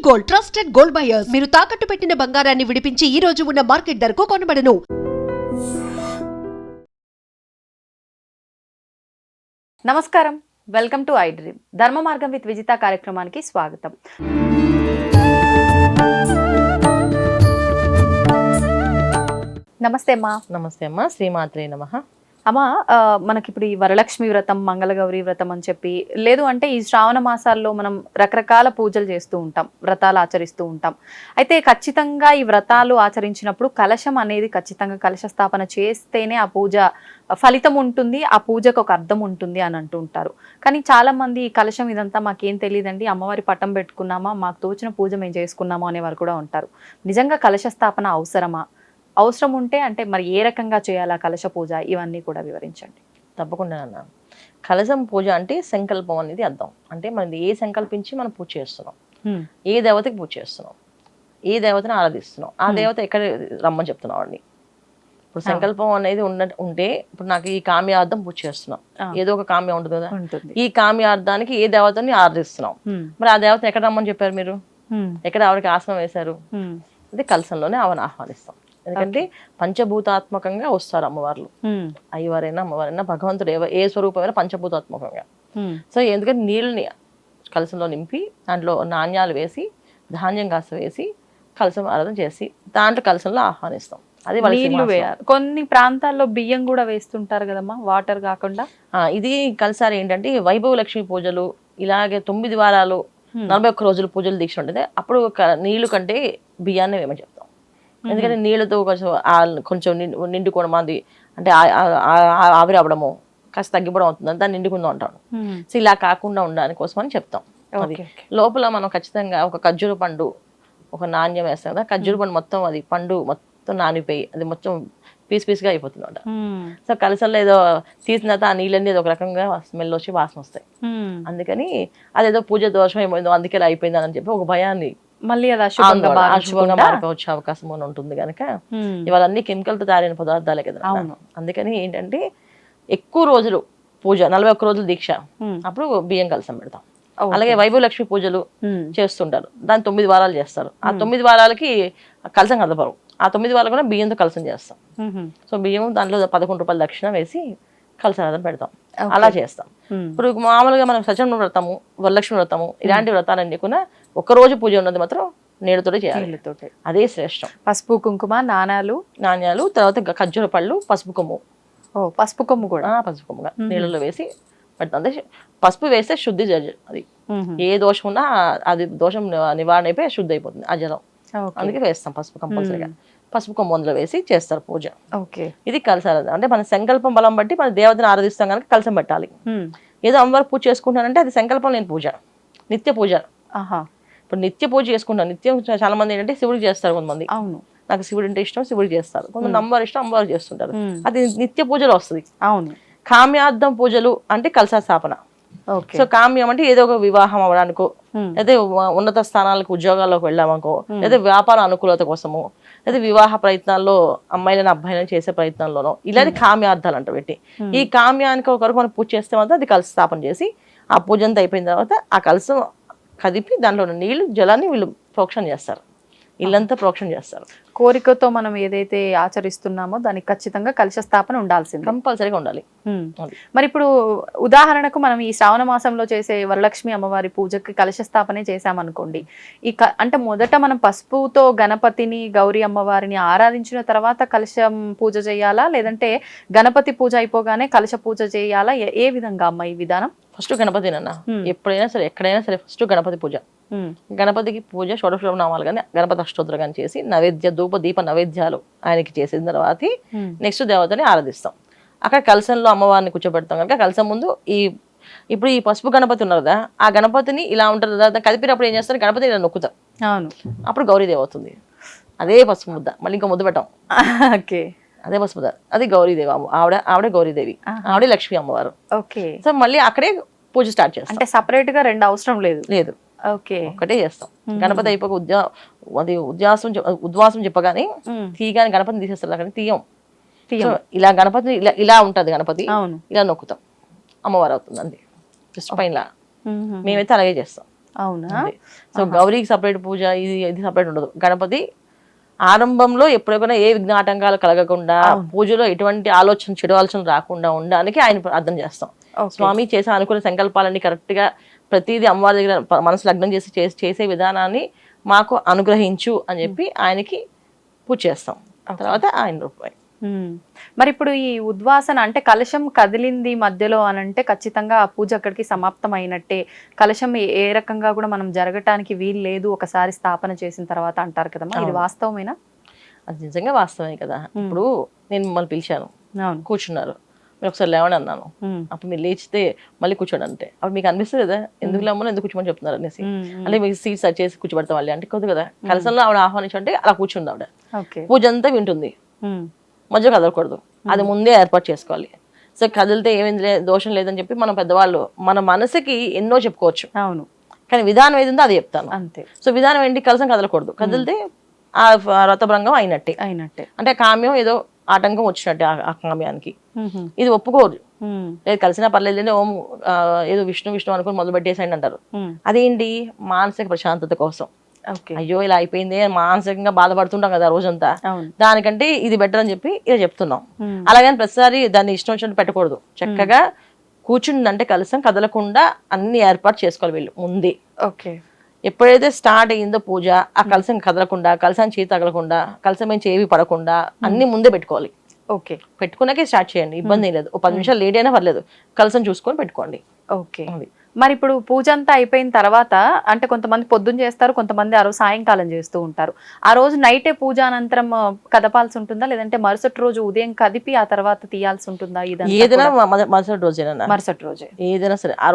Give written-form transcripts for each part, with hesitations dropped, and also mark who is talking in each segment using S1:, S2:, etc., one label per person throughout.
S1: Gold, trusted gold buyers. మీరు తాకట్టు పెట్టిన బంగారాన్ని విడిపించి ఈ రోజు ఉన్న మార్కెట్ ధరకు కొనబడను.
S2: నమస్కారం, వెల్కమ్ టు ఐ డ్రీమ్. ధర్మ మార్గం విత్ విజిత కార్యక్రమానికి స్వాగతం. నమస్తే అమ్మా.
S3: నమస్తే అమ్మా, శ్రీమాత్రే నమః.
S2: అమ్మ, మనకి ఇప్పుడు ఈ వరలక్ష్మి వ్రతం, మంగళగౌరి వ్రతం అని చెప్పి, లేదు అంటే ఈ శ్రావణ మాసాల్లో మనం రకరకాల పూజలు చేస్తూ ఉంటాం, వ్రతాలు ఆచరిస్తూ ఉంటాం. అయితే ఖచ్చితంగా ఈ వ్రతాలు ఆచరించినప్పుడు కలశం అనేది ఖచ్చితంగా కలశ స్థాపన చేస్తేనే ఆ పూజ ఫలితం ఉంటుంది, ఆ పూజకు ఒక అర్థం ఉంటుంది అని అంటూ ఉంటారు. కానీ చాలా మంది ఈ కలశం ఇదంతా మాకేం తెలియదండి, అమ్మవారి పట్టం పెట్టుకున్నామా, మాకు తోచిన పూజ మేము చేసుకున్నామా అనేవారు కూడా ఉంటారు. నిజంగా కలశ స్థాపన అవసరమా? అవసరం ఉంటే అంటే మరి ఏ రకంగా చేయాలా కలశ పూజ, ఇవన్నీ కూడా వివరించండి.
S3: తప్పకుండా అన్న. కలశం పూజ అంటే సంకల్పం అనేది అర్థం. అంటే మనం ఏ సంకల్పించి మనం పూజ చేస్తున్నాం, ఏ దేవతకి పూజ చేస్తున్నాం, ఏ దేవతని ఆరాధిస్తున్నాం, ఆ దేవత ఎక్కడ రమ్మని చెప్తున్నాం అండి. ఇప్పుడు సంకల్పం అనేది ఉంటే ఇప్పుడు నాకు ఈ కామ్యార్థం పూజ చేస్తున్నాం, ఏదో ఒక కామ్యం ఉంటుంది కదా, ఈ కామ్యార్థానికి ఏ దేవతని ఆరాధిస్తున్నాం, మరి ఆ దేవతని ఎక్కడ రమ్మని చెప్పారు మీరు, ఎక్కడ ఆవిడకి ఆసనం వేశారు, అది కలశంలోనే ఆవిడని ఆహ్వానిస్తాం. ఎందుకంటే పంచభూతాత్మకంగా వస్తారు అమ్మవార్లు, అయ్యవారైనా అమ్మవారైనా భగవంతుడు ఏ స్వరూపమైనా పంచభూతాత్మకంగా. సో ఎందుకంటే నీళ్ళని కలశంలో నింపి దాంట్లో నాణ్యాలు వేసి ధాన్యం కాస్త వేసి కలశం ఆరాధన చేసి దాంట్లో కలశంలో ఆహ్వానిస్తాం. అది
S2: నీళ్లు వేయాలి. కొన్ని ప్రాంతాల్లో బియ్యం కూడా వేస్తుంటారు కదమ్మా, వాటర్ కాకుండా.
S3: ఇది కలిసారి ఏంటంటే వైభవ లక్ష్మి పూజలు ఇలాగే 9 వారాలు 41 రోజులు పూజలు దీక్ష ఉంటుంది. అప్పుడు నీళ్లు కంటే బియ్యాన్ని వేయమని చెప్తాం. ఎందుకంటే నీళ్ళతో కొంచెం నిండుకోవడం అది అంటే ఆవిరి అవ్వడము కాస్త తగ్గిపోవడం అవుతుంది, దాన్ని నిండుకుందాం అంటాను. సో ఇలా కాకుండా ఉండడానికి కోసం అని చెప్తాం. అది లోపల మనం ఖచ్చితంగా ఒక ఖర్జూర పండు ఒక నాణ్యం వేస్తాం కదా, ఖర్జూర పండు మొత్తం అది పండు మొత్తం నానిపోయి అది మొత్తం పీస్గా అయిపోతుంది అంట. సో కలసల్లో ఏదో తీసిన తర్వాత ఆ నీళ్ళన్నీ ఏదో ఒక రకంగా స్మెల్ వచ్చి వాసన వస్తాయి. అందుకని అదేదో పూజ దోషం ఏమైందో అందుకే ఇలా అయిపోయింది అని చెప్పి ఒక భయాన్ని
S2: మళ్ళీ అది అశుభంగా
S3: మారిపోవచ్చే అవకాశం ఉంటుంది కనుక ఇవాళ అన్ని కెమికల్ తో తయారైన పదార్థాలే కదా. అందుకని ఏంటంటే ఎక్కువ రోజులు పూజ 41 రోజులు దీక్ష, అప్పుడు బియ్యం కలసం పెడతాం. అలాగే వైభవ లక్ష్మి పూజలు చేస్తుంటారు, దాన్ని 9 వారాలు చేస్తారు. ఆ 9 వారాలకి కలసం కదపరు, ఆ 9 వారాలు కూడా బియ్యంతో కలసం చేస్తాం. సో బియ్యం దాంట్లో 11 రూపాయల దక్షిణ వేసి కలసారాధన పెడతాం, అలా చేస్తాం. ఇప్పుడు మామూలుగా మనం సత్యనారాయణ వ్రతము, వరలక్ష్మి వ్రతము ఇలాంటి వ్రతాలన్నీ కూడా ఒక రోజు పూజ ఉన్నది మాత్రం నీళ్ళతోటి చేయాలి, అదే శ్రేష్టం.
S2: పసుపు కుంకుమ నాణ్యాలు
S3: తర్వాత ఖర్జూర పళ్ళు, పసుపు కొమ్ము.
S2: పసుపు కొమ్ము కూడా
S3: పసుపు కొమ్ముగా నీళ్ళలో వేసి పెడతాం. అంటే పసుపు వేస్తే శుద్ధి అది ఏ దోషం ఉన్నా అది దోషం నివారణ అయిపోయి శుద్ధి అయిపోతుంది ఆ జలం. అందుకే వేస్తాం పసుపు కంపల్సరీగా. పసుపు కొమ్ము అందులో వేసి చేస్తారు పూజ. ఇది కలసారాధన. అంటే మన సంకల్పం బలం బట్టి మన దేవతను ఆరాధిస్తాం కనుక కలసం పెట్టాలి. ఏదో అమ్మవారు పూజ చేసుకుంటానంటే అది సంకల్పం లేని పూజ, నిత్య పూజ. ఇప్పుడు నిత్య పూజ చేసుకుంటాం. నిత్యం చాలా మంది ఏంటంటే శివుడికి చేస్తారు, కొంతమంది
S2: అవును
S3: నాకు శివుడు అంటే ఇష్టం శివుడికి చేస్తారు, కొంతమంది అమ్మవారు ఇష్టం అమ్మవారు చేస్తుంటారు. అది నిత్య పూజలో వస్తుంది.
S2: అవును.
S3: కామ్యార్థం పూజలు అంటే కలశ స్థాపన. సో కామ్యం అంటే ఏదో ఒక వివాహం అవ్వడానికో, లేదా ఉన్నత స్థానాలకు ఉద్యోగాల్లోకి వెళ్ళామనుకో, లేదా వ్యాపార అనుకూలత కోసము, లేదా వివాహ ప్రయత్నాల్లో అమ్మాయిలను అబ్బాయిలను చేసే ప్రయత్నాల్లోనో ఇలాంటి కామ్యార్థాలు అంట పెట్టి ఈ కామ్యానికి ఒకరికి మనం పూజ చేస్తే మాత్రం అది కలశ స్థాపన చేసి ఆ పూజ అంతా అయిపోయిన తర్వాత ఆ కలశం కదిపి దాంట్లో నీళ్లు జలాన్ని వీళ్ళు ప్రోక్షణ చేస్తారు, ఇల్లంతా ప్రోక్షణ చేస్తారు.
S2: కోరికతో మనం ఏదైతే ఆచరిస్తున్నామో దానికి ఖచ్చితంగా కలశ స్థాపన ఉండాల్సింది,
S3: కంపల్సరీగా ఉండాలి.
S2: మరి ఇప్పుడు ఉదాహరణకు మనం ఈ శ్రావణ మాసంలో చేసే వరలక్ష్మి అమ్మవారి పూజకి కలశ స్థాపనే చేసామనుకోండి, అంటే మొదట మనం పసుపుతో గణపతిని గౌరీ అమ్మవారిని ఆరాధించిన తర్వాత కలశం పూజ చేయాలా, లేదంటే గణపతి పూజ అయిపోగానే కలశ పూజ చేయాలా? ఏ విధంగా అమ్మ ఈ విధానం?
S3: ఫస్ట్ గణపతినన్నా ఎప్పుడైనా సరే ఎక్కడైనా సరే ఫస్ట్ గణపతి పూజ. గణపతికి పూజ షోడశనామాలు కానీ గణపతి అష్టోత్తరం కానీ చేసి నైవేద్య ధూప దీప నైవేద్యాలు ఆయనకి చేసిన తర్వాత నెక్స్ట్ దేవతని ఆరాధిస్తాం. అక్కడ కలశంలో అమ్మవారిని కూర్చోబెడతాం కనుక కలశం ముందు ఇప్పుడు ఈ పసుపు గణపతి ఉన్నారు కదా, ఆ గణపతిని ఇలా ఉంటుంది కదా, కదిపినప్పుడు ఏం చేస్తారు, గణపతిని ఇలా నొక్కుతాం, అప్పుడు గౌరీదేవి అవుతుంది. అదే పసుపు ముద్ద మళ్ళీ ఇంకో ముద్ద పెట్టాం, అదే పసుపు ముద్ద, అది గౌరీదేవి. ఆవిడ గౌరీదేవి, ఆవిడ లక్ష్మీ అమ్మవారు. సో మళ్ళీ అక్కడే పూజ స్టార్ట్ చేస్తాం.
S2: అంటే సపరేట్ గా 2 అవసరం లేదు.
S3: ఒకటే చేస్తాం. గణపతి అయిపోక ఉద్వాసం చెప్పగానే తీయగానే గణపతిని తీసేస్తారు, అక్కడ తీయం. ఇలా గణపతి ఇలా ఉంటది, గణపతి ఇలా నొక్కుతాం, అమ్మవారు అవుతుంది. అంతే జస్ట్ పైన మేమైతే అలాగే చేస్తాం.
S2: అవునా?
S3: సో గౌరీకి సపరేట్ పూజ, ఇది సపరేట్ ఉండదు. గణపతి ఆరంభంలో ఎప్పుడైనా ఏ విఘ్న ఆటంకాలు కలగకుండా, పూజలో ఎటువంటి ఆలోచన, చెడు ఆలోచనలు రాకుండా ఉండడానికి ఆయన ప్రార్థన చేస్తాం. స్వామి చేసే అనుకున్న సంకల్పాలన్నీ కరెక్ట్ గా ప్రతిదీ అమ్మవారి దగ్గర మనసు లగ్నం చేసే విధానాన్ని మాకు అనుగ్రహించు అని చెప్పి ఆయనకి పూజ చేస్తాం. తర్వాత ఆయన రూపాయి.
S2: మరి ఇప్పుడు ఈ ఉద్వాసన అంటే కలశం కదిలింది మధ్యలో అని అంటే ఖచ్చితంగా ఆ పూజ అక్కడికి సమాప్తం అయినట్టే. కలశం ఏ రకంగా కూడా మనం జరగటానికి వీలు లేదు ఒకసారి స్థాపన చేసిన తర్వాత అంటారు కదమ్మా, ఇది వాస్తవమేనా?
S3: అది నిజంగా వాస్తవమే కదా. ఇప్పుడు నేను మిమ్మల్ని పిలిచాను, కూర్చున్నారు, మీరు ఒకసారి లేవని అన్నాను, అప్పుడు మీరు లేచితే మళ్ళీ కూర్చోండి అంటే అప్పుడు మీకు అనిపిస్తుంది కదా ఎందుకు లేమో ఎందుకు కూర్చోమని చెప్తున్నారు అనేసి. అంటే మీకు సీట్ సెట్ చేసి కూర్చోబెడతాం వాళ్ళు అంటే కొద్ది కదా. కలసంలో ఆవిడ ఆహ్వానించంటే అలా కూర్చుంది ఆవిడ, పూజ అంతా వింటుంది, మధ్య కదలకూడదు, అది ముందే ఏర్పాటు చేసుకోవాలి. సో కదిలితే ఏమైంది దోషం లేదని చెప్పి మనం పెద్దవాళ్ళు మన మనసుకి ఎన్నో చెప్పుకోవచ్చు.
S2: అవును,
S3: కానీ విధానం ఏది ఉందో అది చెప్తాను
S2: అంతే.
S3: సో విధానం ఏంటి, కలసం కదలకూడదు, కదిలితే ఆ వ్రతభంగం అయినట్టే. అంటే కామ్యం ఏదో ఆటంకం వచ్చినట్టే ఆ కామ్యానికి. ఇది ఒప్పుకోరు, లేదు కలిసినా పర్లేదు ఓం ఏదో విష్ణు విష్ణు అనుకుని మొదలు పెట్టేసాయండి అంటారు. అదేంటి, మానసిక ప్రశాంతత కోసం. అయ్యో ఇలా అయిపోయింది మానసికంగా బాధపడుతుంటాం కదా రోజంతా, దానికంటే ఇది బెటర్ అని చెప్పి ఇలా చెప్తున్నాం. అలాగని ప్రతిసారి దాన్ని ఇష్టం వచ్చినట్టు పెట్టకూడదు. చక్కగా కూర్చుందంటే కలసం కదలకుండా అన్ని ఏర్పాటు చేసుకోవాలి వీళ్ళు ముందే. ఎప్పుడైతే స్టార్ట్ అయ్యిందో పూజ, ఆ కలసం కదలకుండా, కలసాన్ని చేతి తగలకుండా, కలసం నుంచి ఏవి పడకుండా అన్ని ముందే పెట్టుకోవాలి. పెట్టుకున్నాకే స్టార్ట్ చేయండి, ఇబ్బంది లేదు. ఒక 10 నిమిషాలు లేట్ అయినా పర్లేదు, కలసం చూసుకొని పెట్టుకోండి.
S2: మరి ఇప్పుడు పూజ అంతా అయిపోయిన తర్వాత అంటే కొంతమంది పొద్దున్న చేస్తారు, కొంతమంది ఆ రోజు సాయంకాలం చేస్తూ ఉంటారు. ఆ రోజు నైటే పూజ అనంతరం కదపాల్సి ఉంటుందా, లేదంటే మరుసటి రోజు ఉదయం కదిపి ఆ తర్వాత తీయాల్సి ఉంటుందా?
S3: ఏదైనా మరుసటి రోజేనా?
S2: మరుసటి రోజే
S3: ఏదైనా సరే ఆ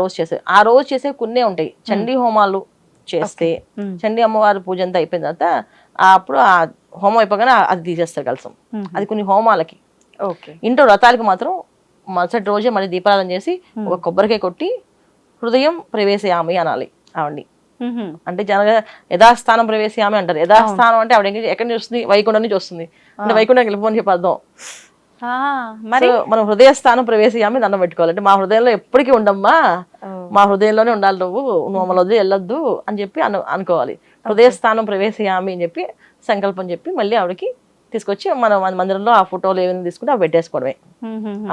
S3: రోజు చేసే కొన్ని ఉంటాయి. చండీ హోమాలు చేస్తే చండీ అమ్మవారి పూజ అంతా అయిపోయిన తర్వాత అప్పుడు ఆ హోమం అయిపోగానే అది తీసేస్తారు కలసం. అది కొన్ని హోమాలకి. ఇంట్లో వ్రతాలకి మాత్రం మరుసటి రోజే మళ్ళీ దీపారాధన చేసి ఒక కొబ్బరికాయ కొట్టి హృదయం ప్రవేశయామి అనాలి ఆవిడ్ని. అంటే జనగా యథాస్థానం ప్రవేశయామి అంటారు. యథాస్థానం అంటే ఆవిడ ఎక్కడి నుంచి వస్తుంది, వైకుంఠం నుంచి వస్తుంది. అంటే వైకుంఠం వెళ్ళిపోని చెప్పి అర్థం. మనం హృదయ స్థానం ప్రవేశయామి దండం పెట్టుకోవాలి. అంటే మా హృదయంలో ఎప్పటికీ ఉండమ్మా, మా హృదయంలోనే ఉండాలి, నువ్వు మమ్మల్ని వదిలి వెళ్ళొద్దు అని చెప్పి అనుకోవాలి. హృదయ స్థానం ప్రవేశయామి అని చెప్పి సంకల్పం చెప్పి మళ్ళీ ఆవిడకి తీసుకొచ్చి మనం మందిరంలో ఆ ఫోటోలు ఏమైనా తీసుకుంటే అవి పెట్టేసుకోవడమే.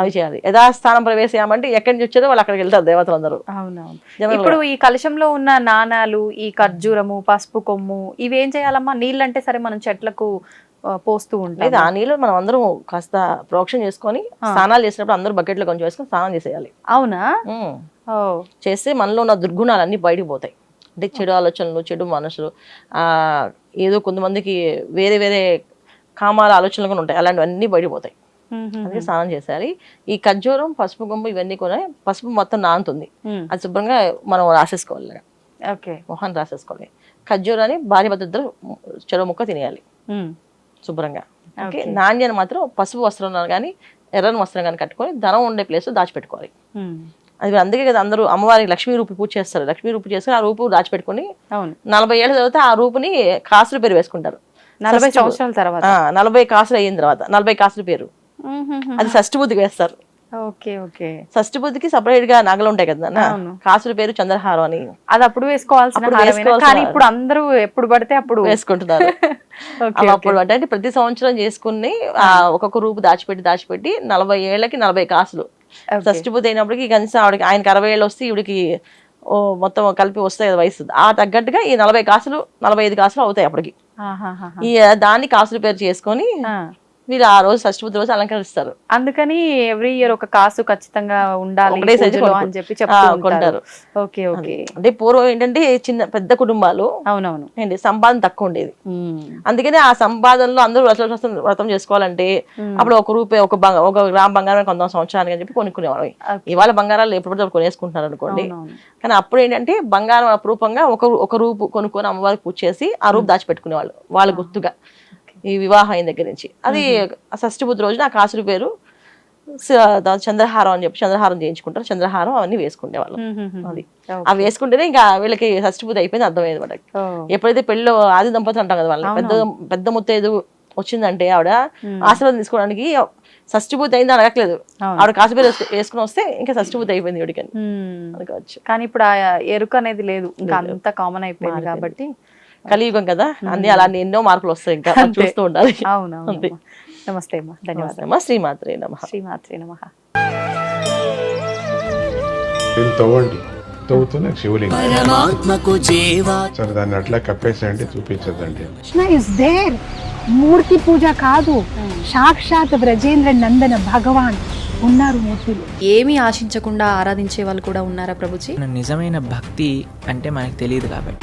S3: అవి చేయాలి. యథాస్థానం ప్రవేశయామంటే ఎక్కడి నుంచి వచ్చారో వాళ్ళు అక్కడికి వెళ్తారు దేవతలందరూ.
S2: ఇప్పుడు ఈ కలశంలో ఉన్న నాణాలు, ఈ ఖర్జూరము, పసుపు కొమ్ము ఇవి ఏం చేయాలమ్మా? నీళ్ళు అంటే సరే మనం చెట్లకు పోస్తూ ఉంటాం,
S3: ఆ నీళ్ళు మనం అందరం కాస్త ప్రోక్షణ చేసుకొని స్నానాలు చేసినప్పుడు అందరూ బకెట్లో కొంచెం వేసుకొని స్నానం చేసేయాలి.
S2: అవునా?
S3: చేస్తే మనలో ఉన్న దుర్గుణాలన్నీ బయటకు పోతాయి. అంటే చెడు ఆలోచనలు, చెడు మనసులు, ఏదో కొంతమందికి వేరే వేరే కామాల ఆలోచనలు కూడా ఉంటాయి, అలాంటివన్నీ బయటపోతాయి. అందుకే స్నానం చేసేయాలి. ఈ ఖర్జూరం, పసుపు కొమ్ము ఇవన్నీ కూడా పసుపు మొత్తం నానుతుంది, అది శుభ్రంగా మనం రాసేసుకోవాలి, మొహాన్ని రాసేసుకోవాలి. ఖర్జూరాన్ని భార్య భద్రతలు చెరువు ముక్క తినేయాలి శుభ్రంగా. ఓకే, నాణ్యాన్ని మాత్రం పసుపు వస్త్రం కానీ ఎర్రని వస్త్రం కానీ కట్టుకొని ధనం ఉండే ప్లేస్ దాచిపెట్టుకోవాలి. అది అందుకే కదా అందరూ అమ్మవారికి లక్ష్మీ రూపు పూజ చేస్తారు. లక్ష్మీ రూపు చేసుకుని ఆ రూపు దాచిపెట్టుకుని 40 ఏళ్ళ తర్వాత ఆ రూపుని కాసులు పేరు వేసుకుంటారు.
S2: 40 సంవత్సరాల తర్వాత
S3: 40 కాసులు అయిన తర్వాత 40 కాసుల పేరు అది షష్ఠి బుద్ధికి వేస్తారు. షష్ఠి బుద్ధికి సపరేట్ గా నగలు ఉంటాయి కదా, కాసుల పేరు చంద్రహారం అని.
S2: అది అప్పుడు వేసుకోవాల్సిన, కానీ ఇప్పుడు అందరూ ఎప్పుడు పడితే అప్పుడు వేసుకుంటున్నారు.
S3: అప్పుడు అంటే ప్రతి సంవత్సరం చేసుకుని ఒక్కొక్క రూపు దాచిపెట్టి 40 ఏళ్ళకి 40 కాసులు షష్ఠి బుద్ధి అయినప్పటికి కనీసం ఆవిడకి ఆయనకి 60 ఏళ్ళు వస్తే ఈవిడికి మొత్తం కలిపి వస్తాయి కదా వయసు, ఆ తగ్గట్టుగా ఈ 40 కాసులు 45 కాసులు అవుతాయి అప్పటికి. ఈ దాన్ని కాసుల పేరు చేసుకొని వీళ్ళు ఆ రోజు షష్ఠి బుద్ధి రోజు అలంకరిస్తారు.
S2: అందుకని ఎవ్రీ ఇయర్ ఒక కాసు ఖచ్చితంగా ఉండాలి అని చెప్పి చెప్పుకుంటారు.
S3: అంటే పూర్వం ఏంటంటే చిన్న పెద్ద కుటుంబాలు,
S2: అవునవును,
S3: ఏంటి సంపాదన తక్కువ ఉండేది. అందుకని ఆ సంపాదనలో అందరూ వ్రతం చేసుకోవాలంటే అప్పుడు ఒక గ్రామ బంగారం 100 సంవత్సరానికి అని చెప్పి కొనుక్కునేవాళ్ళు. ఇవాళ బంగారాలు ఎప్పుడు పడితే కొనేసుకుంటున్నారు అనుకోండి. కానీ అప్పుడు ఏంటంటే బంగారం అపురూపంగా ఒక రూపు కొనుక్కొని అమ్మవారికి పూజ చేసి ఆ రూపు దాచిపెట్టుకునేవాళ్ళు వాళ్ళ గుర్తుగా. ఈ వివాహం అయిన దగ్గర నుంచి అది షష్ఠి బుద్ధి రోజున ఆ కాసుల పేరు చంద్రహారం అని చెప్పి చంద్రహారం చేయించుకుంటారు. చంద్రహారం అవన్నీ వేసుకునేవాళ్ళు. అది అవి వేసుకుంటేనే ఇంకా వీళ్ళకి షష్ఠి బుద్ధి అయిపోయింది అర్థమయ్యేది మనకి. ఎప్పుడైతే పెళ్ళిలో ఆది దంపతులు అంటాం కదా, వాళ్ళని పెద్ద ముత్తైదు వచ్చిందంటే ఆవిడ ఆశీర్వాదం తీసుకోవడానికి షష్ఠిభూతి అయింది అడగట్లేదు,
S2: అవును.
S3: ఆవిడ కాసుపేరు వేసుకుని వస్తే ఇంకా షష్ఠిభూతి అయిపోయింది ఎవరికని అనుకోవచ్చు.
S2: కానీ ఇప్పుడు ఆ ఎరుక అనేది లేదు, ఇంకా అంత కామన్ అయిపోయింది కాబట్టి.
S3: కలియుగం కదా, అన్ని అలాంటి ఎన్నో మార్పులు వస్తాయి, ఇంకా
S2: అంతే.
S3: చూస్తూ ఉండాలి.
S2: అవునవును.
S3: అంతే.
S2: నమస్తే అమ్మా, ధన్యవాదాలు.
S3: అమ్మా, శ్రీమాత్రే నమః.
S2: శ్రీమాత్రే నమః.
S4: దీన్ని తవ్వండి, తవ్వుతూనే శివలింగం.
S5: పరమాత్మకు జీవా
S4: సరే దాన్ని అట్లా కప్పేసేయండి, చూపించదండి.
S6: Krishna is there. మూర్తి పూజ కాదు, సాక్షాత్ బ్రజేంద్ర నందన భగవాన్ ఉన్నారు మూర్తిలో.
S7: ఏమీ ఆశించకుండా ఆరాధించే వాళ్ళు కూడా ఉన్నారా ప్రభుజీ?
S5: నిజమైన భక్తి అంటే మనకు తెలియదు కాబట్టి